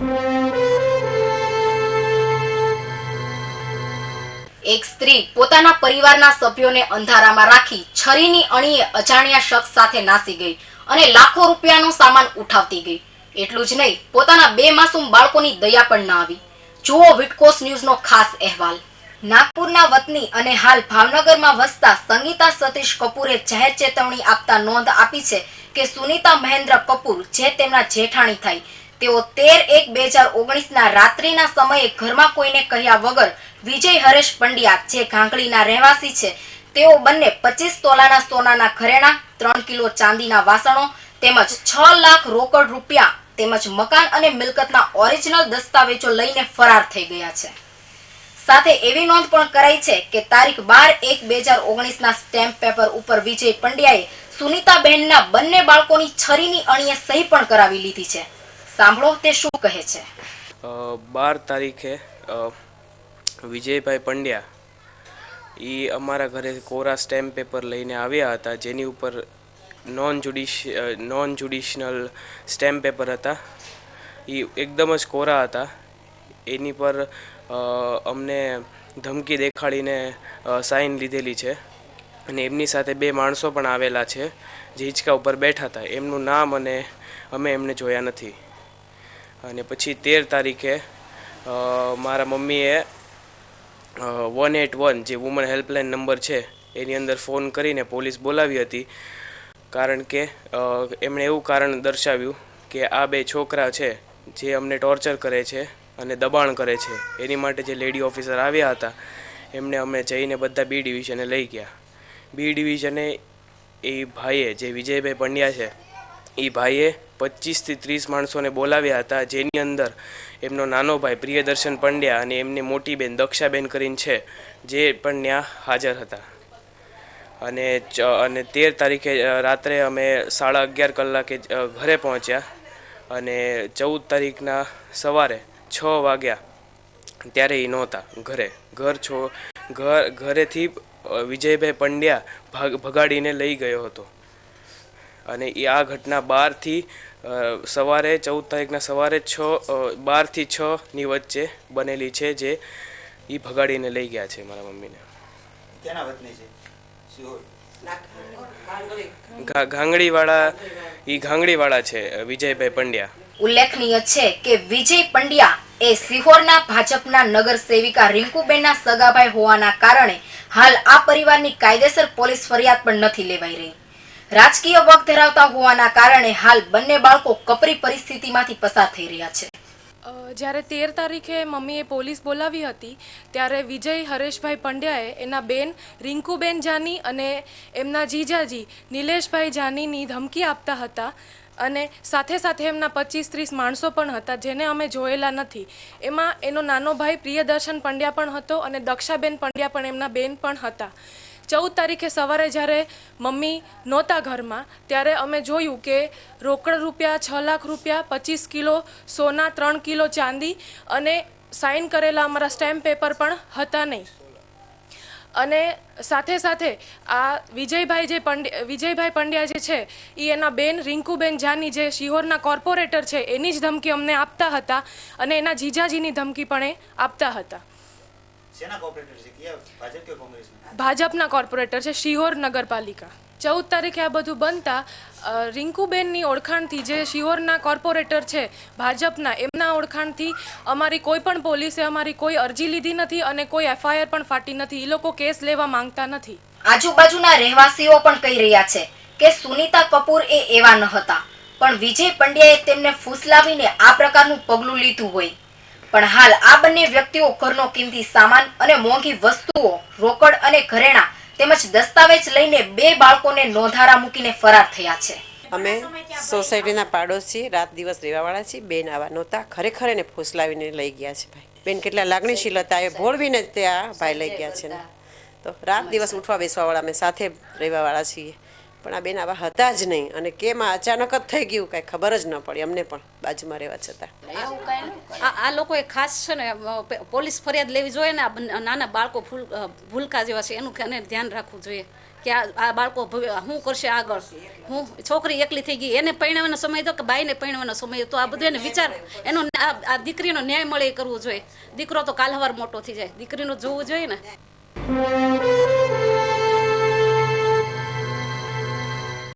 એક સ્ત્રી પોતાના પરિવારના સભ્યોને અંધારામાં રાખી છરીની અણીએ અજાણ્યા શખ્સ સાથે નાસી ગઈ અને લાખો રૂપિયાનો સામાન ઉઠાવતી ગઈ. એટલું જ નહીં, પોતાના 2 માસૂમ બાળકોની દયા પણ ન આવી. જુઓ વિટકોસ ન્યૂઝનો ખાસ અહેવાલ. નાગપુરના વતની અને હાલ ભાવનગરમાં વસતા સંગીતા સતીશ કપૂરે જાહેર ચેતવણી આપતા નોંધ આપી છે કે સુનીતા મહેન્દ્ર કપૂર, જે તેમના જેઠાણી થાય, તેઓ 13/1/2019ના રાત્રિના સમયે ઘરમાં કોઈને કહ્યા વગર વિજય હરેશ પંડ્યા, જે ઘાંગડીના રહેવાસી છે, તેઓ બંને 25 તોલાના સોનાના ઘરેણાં, 3 કિલો ચાંદીના વાસણો તેમજ 6 લાખ રોકડ રૂપિયા તેમજ મકાન અને મિલકતના ઓરિજિનલ દસ્તાવેજો લઈને ફરાર થઈ ગયા છે. સાથે એવી નોંધ પણ કરાઈ છે કે તારીખ 12/1/2019ના સ્ટેમ્પ પેપર ઉપર વિજય પંડ્યાએ સુનીતાબહેનના બંને બાળકોની છરીની અણીએ સહી પણ કરાવી લીધી છે. સાંભળો તે શું કહે છે. 12 તારીખે વિજયભાઈ પંડ્યા એ અમારા ઘરે કોરા સ્ટેમ્પ પેપર લઈને આવ્યા હતા, જેની ઉપર નોન જ્યુડિશનલ સ્ટેમ્પ પેપર હતા. એ એકદમ જ કોરા હતા. એની પર અમને ધમકી દેખાડીને સાઇન લીધેલી છે અને એમની સાથે 2 માણસો પણ આવેલા છે જે હિંચકા ઉપર બેઠા હતા. એમનું નામ અને અમે એમને જોયા નથી. અને પછી 13 તારીખે મારા મમ્મીએ 181 જે વુમન હેલ્પલાઇન નંબર છે એની અંદર ફોન કરીને પોલીસ બોલાવી હતી, કારણ કે એમણે એવું કારણ દર્શાવ્યું કે આ 2 છોકરા છે જે અમને ટોર્ચર કરે છે અને દબાણ કરે છે. એની માટે જે લેડી ઓફિસર આવ્યા હતા એમને અમે જઈને બધા B ડિવિઝને લઈ ગયા. B ડિવિઝને એ ભાઈએ, જે વિજયભાઈ પંડ્યા છે, એ ભાઈએ 25 થી 30 માણસોને બોલાવ્યા હતા, જેની અંદર એમનો નાનો ભાઈ પ્રિયદર્શન પંડ્યા અને એમની મોટી બેન દક્ષાબેન કરીને છે, જે પણ ત્યાં હાજર હતા. અને 13 તારીખે રાત્રે અમે 11:30 કલાકે ઘરે પહોંચ્યા અને 14 તારીખના સવારે 6 વાગ્યા ત્યારે એ નહોતા ઘરે. ઘરેથી વિજયભાઈ પંડ્યા ભગાડીને લઈ ગયો હતો. અને એ આ ઘટના 12 થી સવારે 14 તારીખના સવારે 12 થી 6 ની વચ્ચે બનેલી છે, જે એ ભગાડીને લઈ ગયા છે મારા મમ્મીને. કેના વતની છે? ઘાંગડીવાળા છે વિજયભાઈ પંડ્યા. ઉલ્લેખનીય છે કે વિજય પંડ્યા એ સિહોરના ભાજપના નગર સેવિકા રિંકુબેનના સગાભાઈ હોવાના કારણે હાલ આ પરિવારની કાયદેસર પોલીસ ફરિયાદ પણ નથી લેવાઈ રહી. રાજકીય વગ ધરાવતા હોવાના કારણે હાલ બંને બાળકો કપરી પરિસ્થિતિમાંથી પસાર થઈ રહ્યા છે. જ્યારે 13 તારીખે મમ્મીએ પોલીસ બોલાવી હતી ત્યારે વિજય હરેશભાઈ પંડ્યાએ એના બેન રિંકુબેન જાની અને એમના જીજાજી નિલેશભાઈ જાનીની ધમકી આપતા હતા અને સાથે સાથે એમના 25-30 માણસો પણ હતા, જેને અમે જોયેલા નથી. એમાં એનો નાનો ભાઈ પ્રિયદર્શન પંડ્યા પણ હતો અને દક્ષાબેન પંડ્યા પણ એમના બેન પણ હતા. 14 તારીખે સવારે જ્યારે મમ્મી નહોતા ઘરમાં ત્યારે અમે જોયું કે રોકડ રૂપિયા 6 લાખ રૂપિયા, 25 કિલો સોના, 3 કિલો ચાંદી અને સાઇન કરેલા અમારા સ્ટેમ્પ પેપર પણ હતા નહીં. અને સાથે સાથે આ વિજયભાઈ પંડ્યા જે છે એ એના બેન રિંકુબેન જાની, જે શિહોરના કોર્પોરેટર છે, એની જ ધમકી અમને આપતા હતા અને એના જીજાજીની ધમકી પણ એ આપતા હતા. ભાજપના કોર્પોરેટર છે, શિહોર નગરપાલિકા. 14 તારીખે આ બધું બનતા રિંકુબેનની ઓળખાણથી, જે શિહોરના કોર્પોરેટર છે ભાજપના, એમના ઓળખાણથી અમારી કોઈ પણ પોલીસે અમારી કોઈ અરજી લીધી નથી અને કોઈ FIR પણ ફાટી નથી. એ લોકો કેસ લેવા માંગતા નથી. આજુબાજુના રહેવાસીઓ પણ કહી રહ્યા છે કે સુનીતા કપૂર એ એવા ન હતા, પણ વિજય પંડ્યાએ તેમને ફૂસલાવીને આ પ્રકારનું પગલું લીધું હોય. પણ હાલ આ બંને વ્યક્તિઓ ઘરનો કિંમતી સામાન અને મોંઘી વસ્તુઓ, રોકડ અને ઘરેણાં તેમજ દસ્તાવેજ લઈને 2 બાળકોને નોંધારા મૂકીને ફરાર થયા છે. અમે સોસાયટીના પાડોશી રાત દિવસ રહેવાવાળા છીએ. બેન આવા નહોતા, ખરેખર એને ફૂસલાવીને લઈ ગયા છે ભાઈ. બેન કેટલા લાગણીશીલ હતા, એ ભોળવીને ત્યાં ભાઈ લઈ ગયા છે. તો રાત દિવસ ઉઠવા બેસવાવાળા અમે સાથે રહેવાવાળા છીએ, પણ આ બેન આવા હતા જ નહીં. અને કેમ અચાનક જ થઈ ગયું કાંઈ ખબર જ ન પડી અમને પણ, બાજુમાં રહેવા છતાં. આ લોકોએ ખાસ છે ને પોલીસ ફરિયાદ લેવી જોઈએ ને. આ નાના બાળકો ભૂલકા જેવા છે, એનું ધ્યાન રાખવું જોઈએ કે આ બાળકો શું કરશે આગળ, હું છોકરી એકલી થઈ ગઈ, એને પરણાવવાનો સમય તો કે બાઈને પરણાવવાનો સમય તો આ બધું એને વિચાર એનો આ દીકરીનો ન્યાય મળે એ કરવું જોઈએ. દીકરો તો કાલ સવાર મોટો થઈ જાય, દીકરીનું જોવું જોઈએ ને.